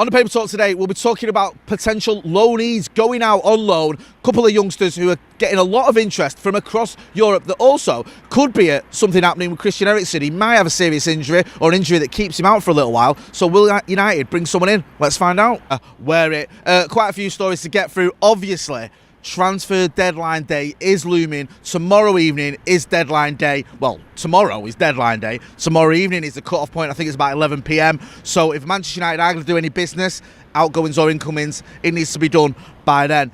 On the Paper Talk today, we'll be talking about potential loanees going out on loan. A couple of youngsters who are getting a lot of interest from across Europe that also could be something happening with Christen Eriksen. He might have a serious injury or an injury that keeps him out for a little while. So will United bring someone in? Let's find out. Quite a few stories to get through, obviously. Transfer deadline day is looming. Tomorrow evening is deadline day. Well, tomorrow is deadline day. Tomorrow evening is the cut-off point. I think it's about 11 p.m. So if Manchester United are going to do any business, outgoings or incomings, it needs to be done by then.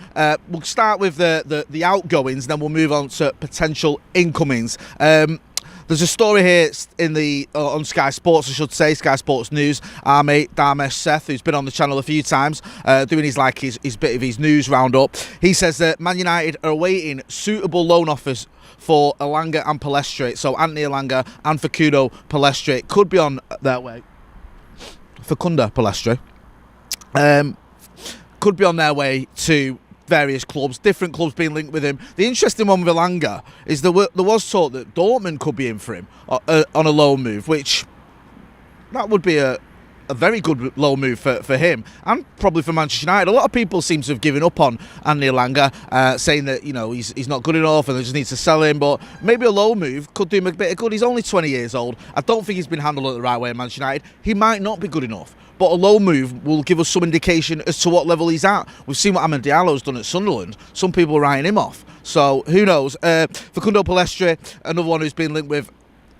We'll start with the outgoings, then we'll move on to potential incomings. There's a story here on Sky Sports, I should say, Sky Sports News. Our mate Dharmesh Seth, who's been on the channel a few times, doing his bit of his news roundup. He says that Man United are awaiting suitable loan offers for Elanga and Palestre. So Anthony Elanga and Facundo Palestre could be on their way. Facundo Palestre could be on their way to various clubs, different clubs being linked with him. The interesting one with Elanga is there was talk that Dortmund could be in for him on a loan move, which that would be a very good loan move for him and probably for Manchester United. A lot of people seem to have given up on Anthony Elanga, saying that he's not good enough and they just need to sell him, but maybe a loan move could do him a bit of good. He's only 20 years old. I don't think he's been handled the right way at Manchester United. He might not be good enough, but a loan move will give us some indication as to what level he's at. We've seen what Amad Diallo's done at Sunderland. Some people are writing him off. So who knows? Facundo Palestre, another one who's been linked with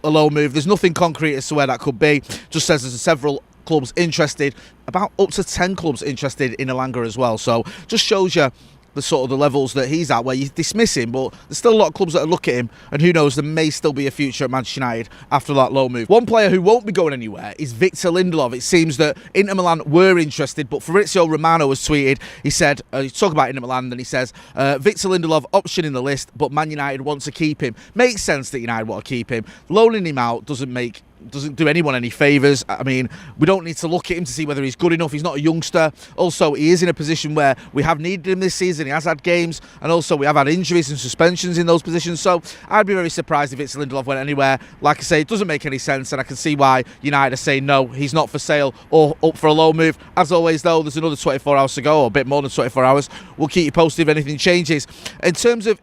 a loan move. There's nothing concrete as to where that could be. Just says there's several clubs interested, about up to 10 clubs interested in Elanga as well. So just shows you the sort of the levels that he's at, where you dismiss him, but there's still a lot of clubs that look at him, and who knows, there may still be a future at Manchester United after that loan move. One player who won't be going anywhere is Victor Lindelof. It seems that Inter Milan were interested, but Fabrizio Romano has tweeted, he said, he's talking about Inter Milan, and he says, Victor Lindelof option in the list, but Man United want to keep him. Makes sense that United want to keep him. Loaning him out doesn't do anyone any favours. I mean, we don't need to look at him to see whether he's good enough. He's not a youngster. Also, he is in a position where we have needed him this season. He has had games, and also we have had injuries and suspensions in those positions. So I'd be very surprised if Victor Lindelof went anywhere. Like I say, it doesn't make any sense, and I can see why United are saying no, he's not for sale or up for a loan move. As always, though, there's another 24 hours to go, or a bit more than 24 hours. We'll keep you posted if anything changes. In terms of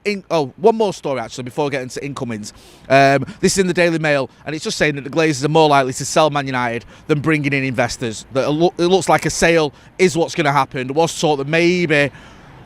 one more story actually before we get into incomings. This is in the Daily Mail, and it's just saying that the Glazers are more likely to sell Man United than bringing in investors. It looks like a sale is what's going to happen. There was talk that maybe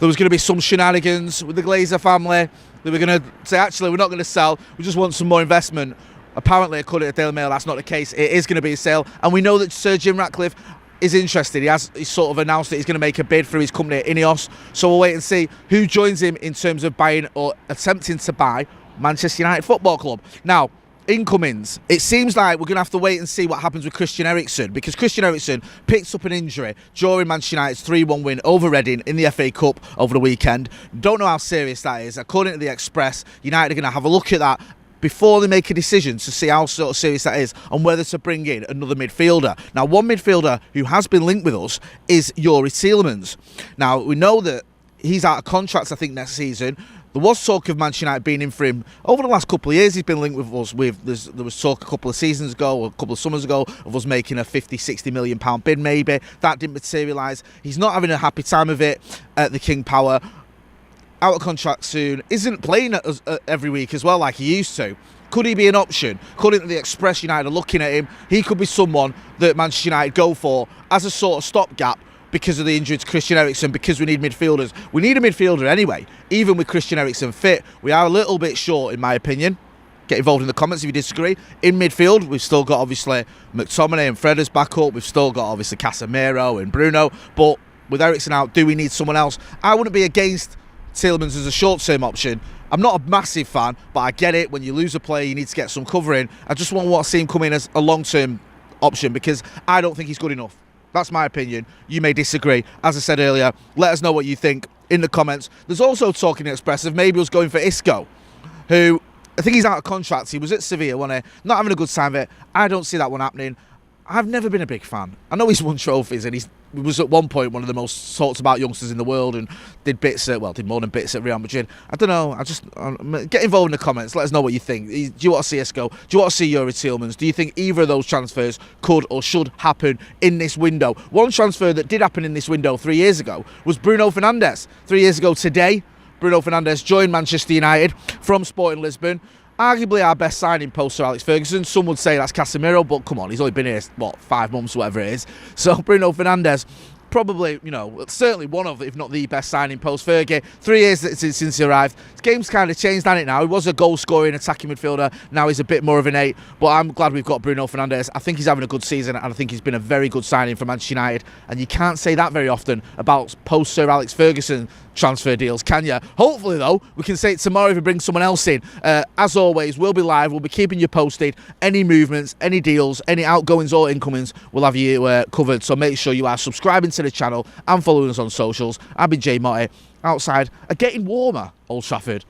there was going to be some shenanigans with the Glazer family. They were going to say, actually, we're not going to sell. We just want some more investment. Apparently, according to Daily Mail, that's not the case. It is going to be a sale. And we know that Sir Jim Ratcliffe is interested. He's sort of announced that he's going to make a bid for his company, Ineos. So we'll wait and see who joins him in terms of buying or attempting to buy Manchester United Football Club. Now, incomings. It seems like we're going to have to wait and see what happens with Christen Eriksen, because Christen Eriksen picked up an injury during Manchester United's 3-1 win over Reading in the FA Cup over the weekend. Don't know how serious that is. According to the Express, United are going to have a look at that before they make a decision to see how sort of serious that is and whether to bring in another midfielder. Now, one midfielder who has been linked with us is Yuri Tielemans. Now, we know that he's out of contract, I think, next season. There was talk of Manchester United being in for him over the last couple of years. He's been linked with us. There was talk a couple of seasons ago, or a couple of summers ago, of us making a 50-60 million pound bid maybe. That didn't materialise. He's not having a happy time of it at the King Power. Out of contract soon. Isn't playing every week as well like he used to. Could he be an option? According to the Express, United are looking at him. He could be someone that Manchester United go for as a sort of stopgap, because of the injury to Christen Eriksen, because we need midfielders. We need a midfielder anyway. Even with Christen Eriksen fit, we are a little bit short, in my opinion. Get involved in the comments if you disagree. In midfield, we've still got, obviously, McTominay and Fred as backup. We've still got, obviously, Casemiro and Bruno. But with Eriksen out, do we need someone else? I wouldn't be against Tielemans as a short-term option. I'm not a massive fan, but I get it. When you lose a player, you need to get some covering. I just want to see him come in as a long-term option, because I don't think he's good enough. That's my opinion. You may disagree. As I said earlier, let us know what you think in the comments. There's also talk in the Express of maybe us going for Isco, who I think he's out of contract. He was at Sevilla, wasn't he? Not having a good time of it. I don't see that one happening. I've never been a big fan. I know he's won trophies and was at one point one of the most talked about youngsters in the world and did more than bits at Real Madrid. I don't know. Get involved in the comments. Let us know what you think. Do you want to see us go? Do you want to see Yuri Tielemans? Do you think either of those transfers could or should happen in this window? One transfer that did happen in this window 3 years ago was Bruno Fernandes. 3 years ago today, Bruno Fernandes joined Manchester United from Sporting Lisbon. Arguably our best signing post Sir Alex Ferguson. Some would say that's Casemiro, but come on, he's only been here, 5 months, whatever it is. So Bruno Fernandes, probably, certainly one of, if not the best signing post Fergie. 3 years since he arrived. His game's kind of changed, hasn't it now? He was a goal-scoring, attacking midfielder. Now he's a bit more of an 8. But I'm glad we've got Bruno Fernandes. I think he's having a good season, and I think he's been a very good signing for Manchester United. And you can't say that very often about post Sir Alex Ferguson transfer deals, can you? Hopefully, though, we can say it tomorrow if we bring someone else in. As always, we'll be live. We'll be keeping you posted. Any movements, any deals, any outgoings or incomings, we'll have you covered. So make sure you are subscribing to the channel and following us on socials. I've been Jay Motti, outside, getting warmer, Old Trafford.